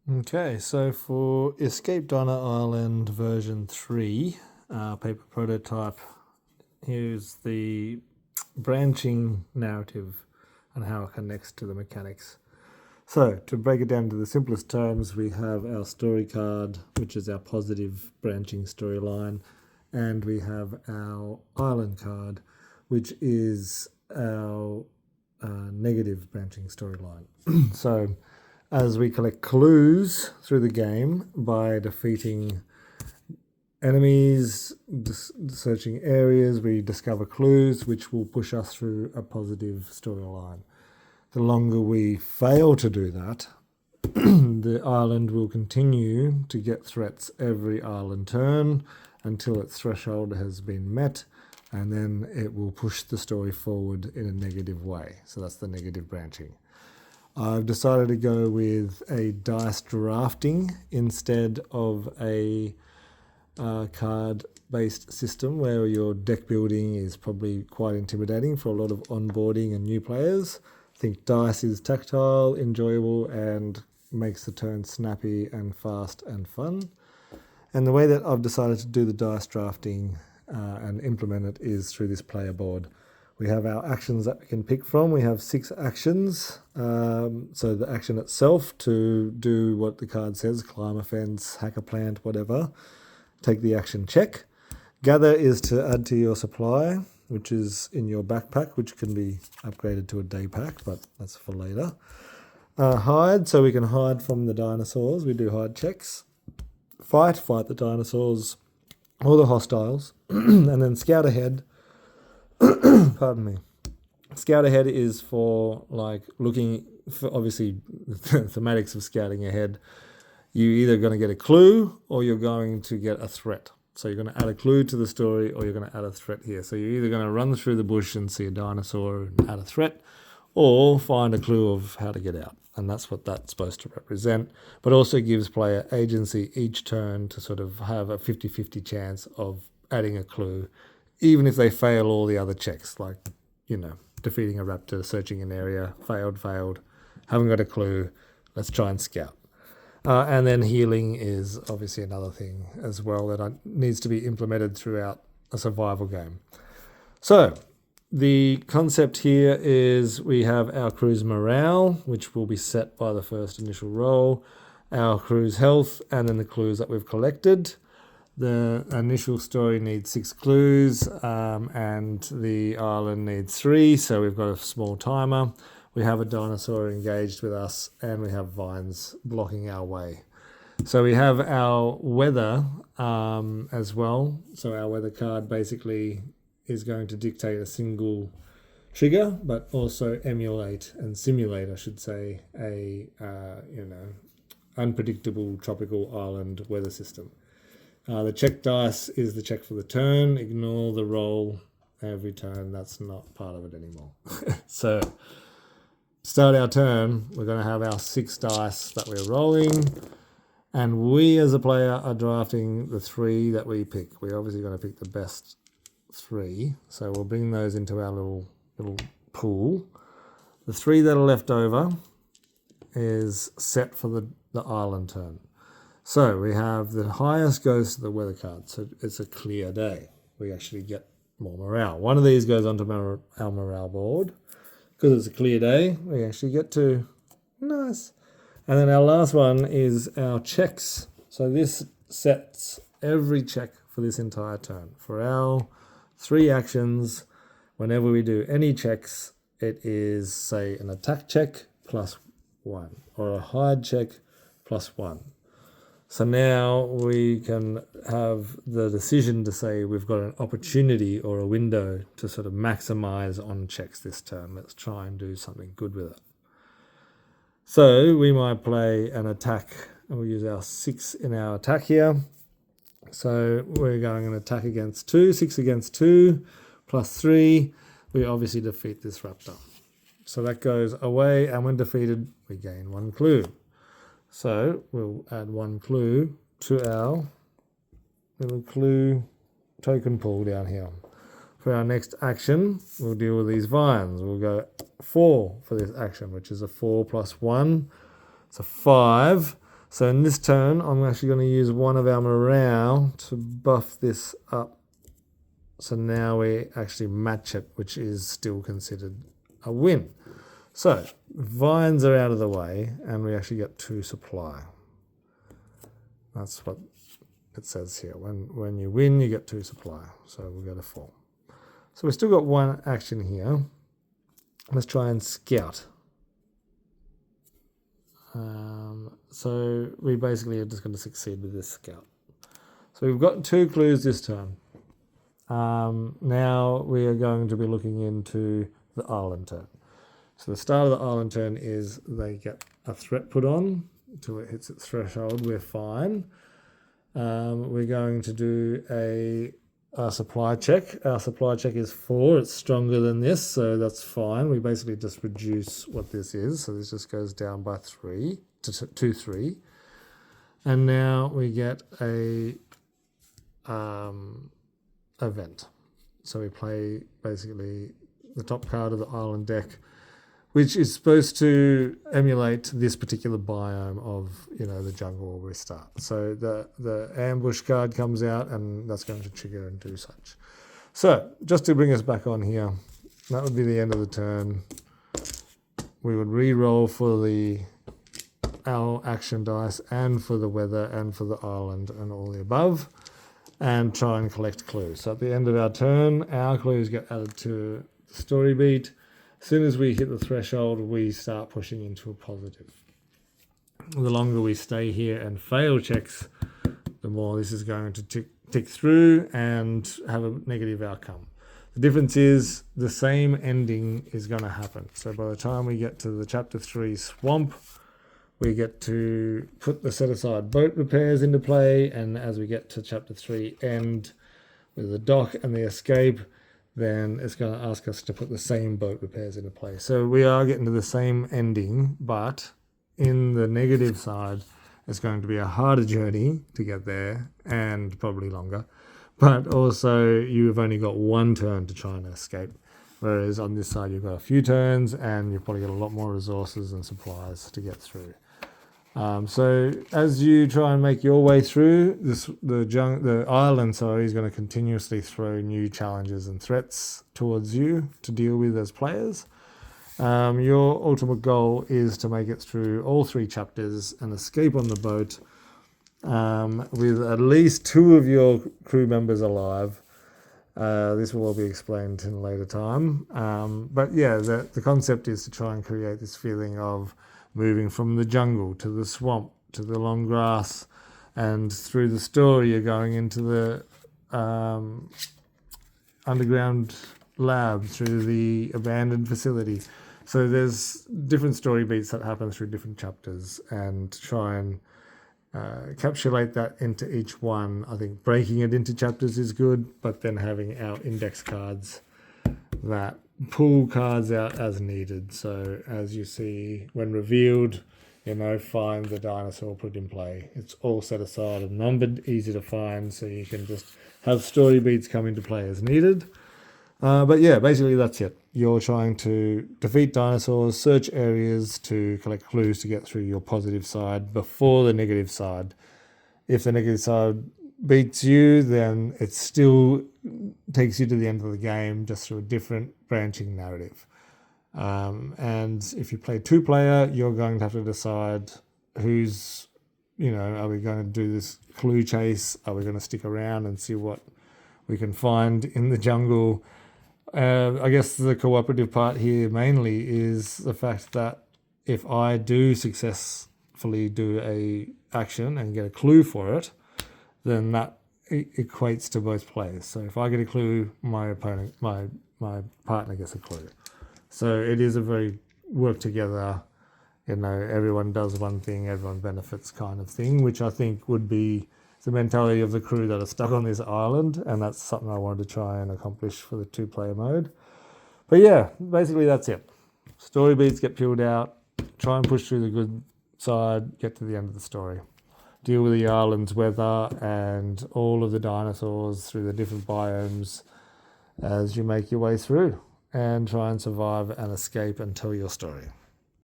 Okay, so for Escape Diner Island version 3, paper prototype, here's the branching narrative and how it connects to the mechanics. So, to break it down to the simplest terms, we have our story card, which is our positive branching storyline, and we have our island card, which is our negative branching storyline. So, as we collect clues through the game by defeating enemies, searching areas, we discover clues which will push us through a positive storyline. The longer we fail to do that, the island will continue to get threats every island turn until its threshold has been met, and then it will push the story forward in a negative way. So that's the negative branching. I've decided to go with a dice drafting instead of a card-based system where your deck building is probably quite intimidating for a lot of onboarding and new players. I think dice is tactile, enjoyable, and makes the turn snappy and fast and fun. And the way that I've decided to do the dice drafting and implement it is through this player board. We have our actions that we can pick from. We have 6 actions. So the action itself to do what the card says, climb a fence, hack a plant, whatever. Take the action check. Gather is to add to your supply, which is in your backpack, which can be upgraded to a day pack, but that's for later. Hide, so we can hide from the dinosaurs. We do hide checks. Fight the dinosaurs or the hostiles. And then scout ahead. Pardon me. Scout ahead is for like looking for, obviously the thematics of scouting ahead. You're either going to get a clue or you're going to get a threat. So you're going to add a clue to the story or you're going to add a threat here. So you're either going to run through the bush and see a dinosaur and add a threat, or find a clue of how to get out. And that's what that's supposed to represent. But also gives player agency each turn to sort of have a 50-50 chance of adding a clue, even if they fail all the other checks, like, defeating a raptor, searching an area, failed, haven't got a clue, let's try and scout. And then healing is obviously another thing as well that needs to be implemented throughout a survival game. So the concept here is we have our crew's morale, which will be set by the first initial roll, our crew's health, and then the clues that we've collected. The initial story needs 6 clues, and the island needs 3, so we've got a small timer. We have a dinosaur engaged with us, and we have vines blocking our way. So we have our weather as well. So our weather card basically is going to dictate a single trigger, but also emulate and simulate, I should say, a unpredictable tropical island weather system. The check dice is the check for the turn. Ignore the roll every turn. That's not part of it anymore. So start our turn. We're going to have our 6 dice that we're rolling. And we as a player are drafting the 3 that we pick. We're obviously going to pick the best 3. So we'll bring those into our little pool. The 3 that are left over is set for the island turn. So we have the highest goes to the weather card. So it's a clear day. We actually get more morale. One of these goes onto our morale board. Because it's a clear day, we actually get to. Nice. And then our last one is our checks. So this sets every check for this entire turn. For our 3 actions, whenever we do any checks, it is, say, an attack check plus 1 or a hide check plus 1. So now we can have the decision to say we've got an opportunity or a window to sort of maximize on checks this turn. Let's try and do something good with it. So we might play an attack, and we'll use our 6 in our attack here. So we're going an attack against 2, 6 against 2, plus 3. We obviously defeat this raptor. So that goes away, and when defeated, we gain 1 clue. So we'll add 1 clue to our little clue token pool down here. For our next action, we'll deal with these vines. We'll go 4 for this action, which is a 4 plus 1. It's a 5. So in this turn, I'm actually going to use one of our morale to buff this up. So now we actually match it, which is still considered a win. So vines are out of the way, and we actually get 2 supply. That's what it says here. When you win, you get 2 supply. So we'll go to 4. So we've still got 1 action here. Let's try and scout. So we basically are just going to succeed with this scout. So we've got 2 clues this turn. Now we are going to be looking into the island turn. So the start of the island turn is they get a threat put on until it hits its threshold. We're fine. We're going to do a supply check. Our supply check is 4. It's stronger than this, so that's fine. We basically just reduce what this is. So this just goes down by 3 to 3. And now we get a event. So we play basically the top card of the island deck, which is supposed to emulate this particular biome of, the jungle where we start. So the ambush card comes out, and that's going to trigger and do such. So just to bring us back on here, that would be the end of the turn. We would re-roll for our action dice and for the weather and for the island and all the above, and try and collect clues. So at the end of our turn, our clues get added to the story beat. As soon as we hit the threshold, we start pushing into a positive. The longer we stay here and fail checks, the more this is going to tick through and have a negative outcome. The difference is the same ending is going to happen. So by the time we get to the Chapter 3 swamp, we get to put the set-aside boat repairs into play, and as we get to Chapter 3 end with the dock and the escape, then it's going to ask us to put the same boat repairs into play. So we are getting to the same ending, but in the negative side, it's going to be a harder journey to get there and probably longer. But also, you've only got 1 turn to try and escape. Whereas on this side, you've got a few turns, and you've probably got a lot more resources and supplies to get through. So as you try and make your way through the island, is going to continuously throw new challenges and threats towards you to deal with as players. Your ultimate goal is to make it through all 3 chapters and escape on the boat with at least 2 of your crew members alive. This will all be explained in a later time. But yeah, the concept is to try and create this feeling of moving from the jungle to the swamp to the long grass, and through the story you're going into the underground lab, through the abandoned facility. So there's different story beats that happen through different chapters, and try and encapsulate that into each one. I think breaking it into chapters is good, but then having our index cards that pull cards out as needed. So as you see, when revealed, find the dinosaur, put in play. It's all set aside and numbered, easy to find, so you can just have story beats come into play as needed. But yeah, basically that's it. You're trying to defeat dinosaurs, search areas to collect clues to get through your positive side before the negative side. If the negative side beats you, then it still takes you to the end of the game, just through a different branching narrative. And if you play 2-player, you're going to have to decide who's, are we going to do this clue chase? Are we going to stick around and see what we can find in the jungle? I guess the cooperative part here mainly is the fact that if I do successfully do a action and get a clue for it, then that equates to both players. So if I get a clue, my opponent, my partner gets a clue. So it is a very work together, everyone does one thing, everyone benefits kind of thing, which I think would be the mentality of the crew that are stuck on this island, and that's something I wanted to try and accomplish for the 2-player mode. But yeah, basically that's it. Story beats get peeled out, try and push through the good side, get to the end of the story. Deal with the island's weather and all of the dinosaurs through the different biomes as you make your way through, and try and survive and escape and tell your story.